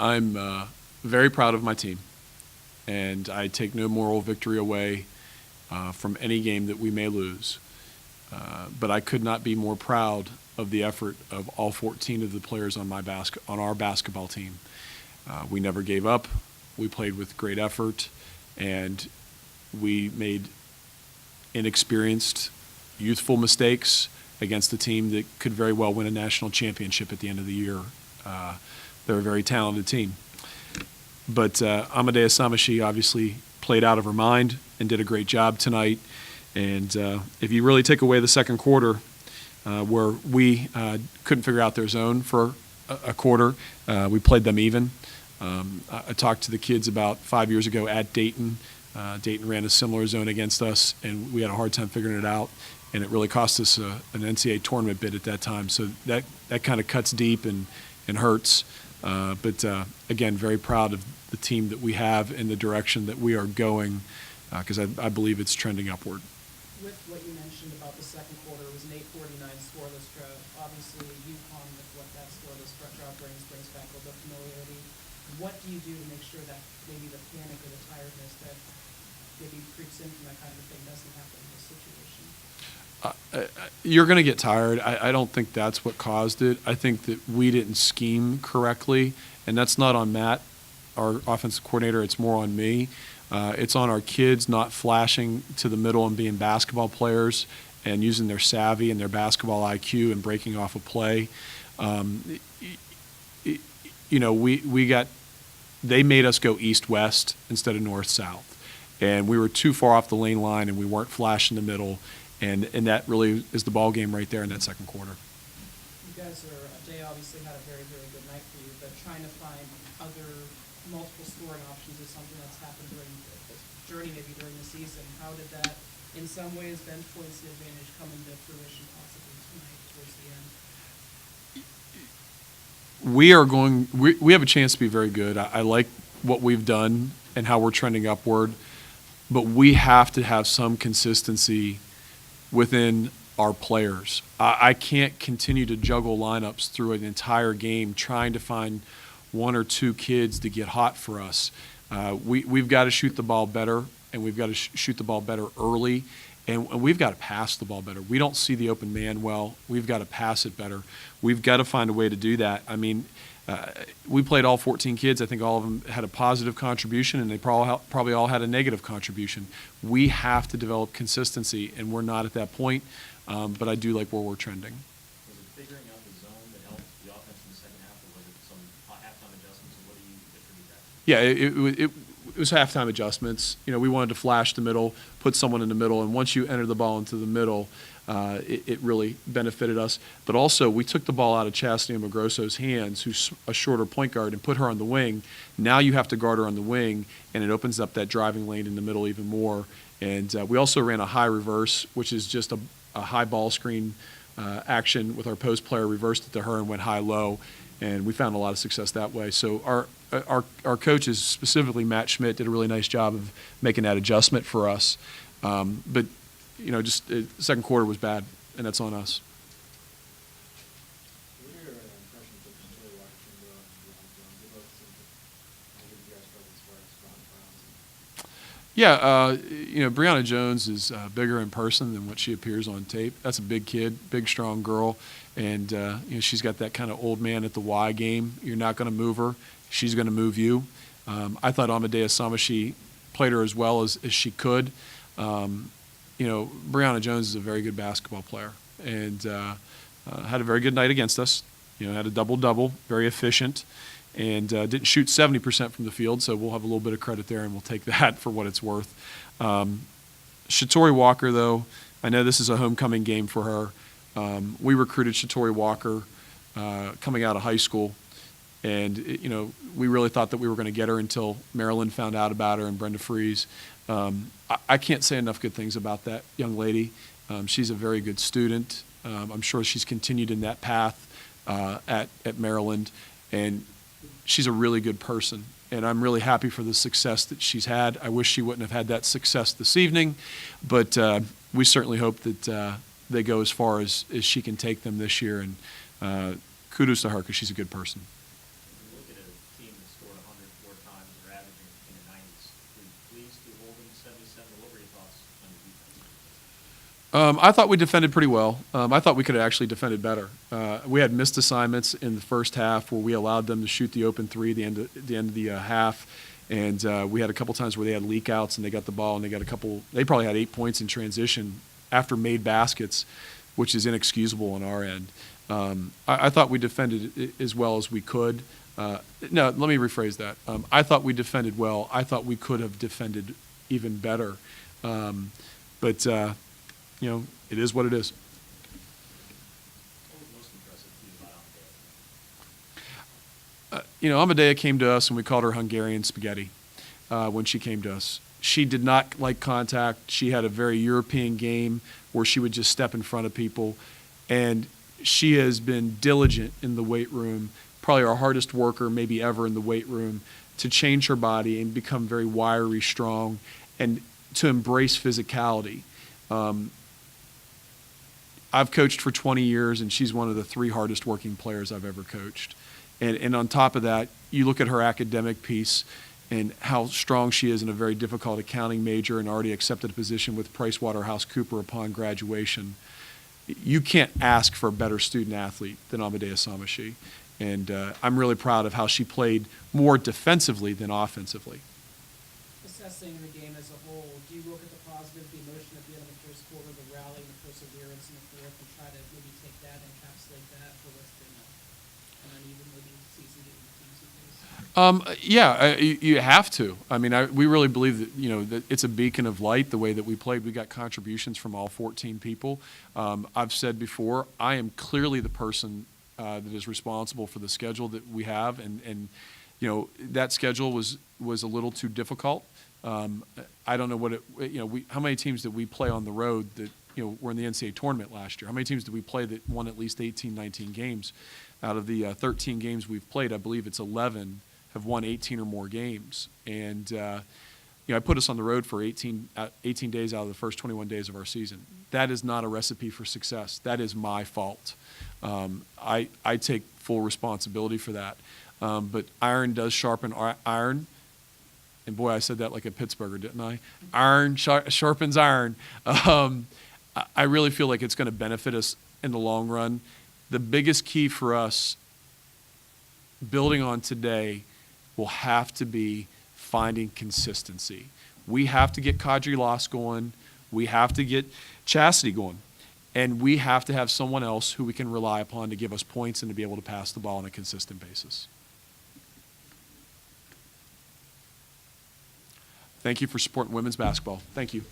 I'm very proud of my team, and I take no moral victory away from any game that we may lose. But I could not be more proud of the effort of all 14 of the players on our basketball team. We never gave up. We played with great effort, and we made inexperienced, youthful mistakes against a team that could very well win a national championship at the end of the year. They're a very talented team. But Amadeus Samashi obviously played out of her mind and did a great job tonight. And if you really take away the second quarter, where we couldn't figure out their zone for a quarter, we played them even. I talked to the kids about 5 years ago at Dayton. Dayton ran a similar zone against us, and we had a hard time figuring it out. And it really cost us an NCAA tournament bid at that time. So that kind of cuts deep and hurts. But again, very proud of the team that we have and the direction that we are going, because I believe it's trending upward. With what you mentioned about the second quarter, it was an 8:49 scoreless drought. Obviously, UConn, with what that scoreless drought brings back a little familiarity. What do you do to make sure that maybe the panic or the tiredness that maybe creeps in from that kind of thing doesn't happen in this situation? You're going to get tired. I don't think that's what caused it. I think that we didn't scheme correctly, and that's not on Matt, our offensive coordinator. It's more on me. It's on our kids not flashing to the middle and being basketball players and using their savvy and their basketball IQ and breaking off a play. They made us go east-west instead of north-south, and we were too far off the lane line, and we weren't flashing the middle. And that really is the ball game right there in that second quarter. You guys Jay obviously had a very, very good night for you, but trying to find other multiple scoring options is something that's happened during the journey, maybe during the season. How did that, in some ways, bench points the advantage come into fruition possibly tonight towards the end? We have a chance to be very good. I like what we've done and how we're trending upward, but we have to have some consistency within our players. I can't continue to juggle lineups through an entire game trying to find one or two kids to get hot for us. We've got to shoot the ball better, and we've got to shoot the ball better early, and we've got to pass the ball better. We don't see the open man well. We've got to pass it better. We've got to find a way to do that. I mean, we played all 14 kids. I think all of them had a positive contribution, and they probably all had a negative contribution. We have to develop consistency, and we're not at that point, but I do like where we're trending. Was it figuring out the zone that helped the offense in the second half, or was it some halftime adjustments, or what do you attribute that to? Yeah, it was halftime adjustments. We wanted to flash the middle, put someone in the middle, and once you enter the ball into the middle, it really benefited us. But also, we took the ball out of Chastity Magrosso's hands, who's a shorter point guard, and put her on the wing. Now you have to guard her on the wing, and it opens up that driving lane in the middle even more. And we also ran a high reverse, which is just a high ball screen action with our post player, reversed it to her and went high-low, and we found a lot of success that way. So our coaches, specifically Matt Schmidt, did a really nice job of making that adjustment for us. But just the second quarter was bad, and that's on us. What are your impressions of Shatory Walker and They both seem to give you guys trouble as far as strong fouls. Yeah, Brianna Jones is bigger in person than what she appears on tape. That's a big kid, big, strong girl, and she's got that kind of old man at the Y game. You're not going to move her. She's going to move you. I thought Amadeus Samashi played her as well as she could. Brianna Jones is a very good basketball player and had a very good night against us. Had a double-double, very efficient, and didn't shoot 70% from the field, so we'll have a little bit of credit there, and we'll take that for what it's worth. Shatory Walker, though, I know this is a homecoming game for her. We recruited Shatory Walker coming out of high school, and we really thought that we were going to get her until Maryland found out about her and Brenda Freeze. I can't say enough good things about that young lady. She's a very good student. I'm sure she's continued in that path at Maryland, and she's a really good person. And I'm really happy for the success that she's had. I wish she wouldn't have had that success this evening, but we certainly hope that they go as far as she can take them this year. And kudos to her because she's a good person. When you look at a team that I thought we defended pretty well. I thought we could have actually defended better. We had missed assignments in the first half where we allowed them to shoot the open three at the end of the half, and we had a couple times where they had leak outs and they got the ball and they got a couple. They probably had 8 points in transition after made baskets, which is inexcusable on our end. I thought we defended as well as we could. No, let me rephrase that. I thought we defended well. I thought we could have defended even better, but. It is what it is. What was most impressive to you about Amadea? Amadea came to us and we called her Hungarian spaghetti when she came to us. She did not like contact. She had a very European game where she would just step in front of people. And she has been diligent in the weight room, probably our hardest worker maybe ever in the weight room, to change her body and become very wiry, strong, and to embrace physicality. I've coached for 20 years, and she's one of the 3 hardest working players I've ever coached. And on top of that, you look at her academic piece and how strong she is in a very difficult accounting major and already accepted a position with PricewaterhouseCoopers upon graduation. You can't ask for a better student athlete than Amadea Samashi. And I'm really proud of how she played more defensively than offensively. Assessing the game as a whole, do you look at the positive, the emotion at the end of the first quarter, the rally, the perseverance in the fourth, and try to maybe take that and encapsulate that for what's been an uneven maybe season getting the teams you face? Yeah, you have to. I mean, we really believe that, that it's a beacon of light the way that we played. We got contributions from all 14 people. I've said before, I am clearly the person that is responsible for the schedule that we have, and that schedule was a little too difficult. I don't know what how many teams did we play on the road that were in the NCAA tournament last year? How many teams did we play that won at least 18, 19 games? Out of the 13 games we've played, I believe it's 11 have won 18 or more games. And I put us on the road for 18 days out of the first 21 days of our season. That is not a recipe for success. That is my fault. I take full responsibility for that. But iron does sharpen iron. And boy, I said that like a Pittsburgher, didn't I? Iron sharpens iron. I really feel like it's going to benefit us in the long run. The biggest key for us building on today will have to be finding consistency. We have to get Kadri Loss going. We have to get Chastity going. And we have to have someone else who we can rely upon to give us points and to be able to pass the ball on a consistent basis. Thank you for supporting women's basketball. Thank you.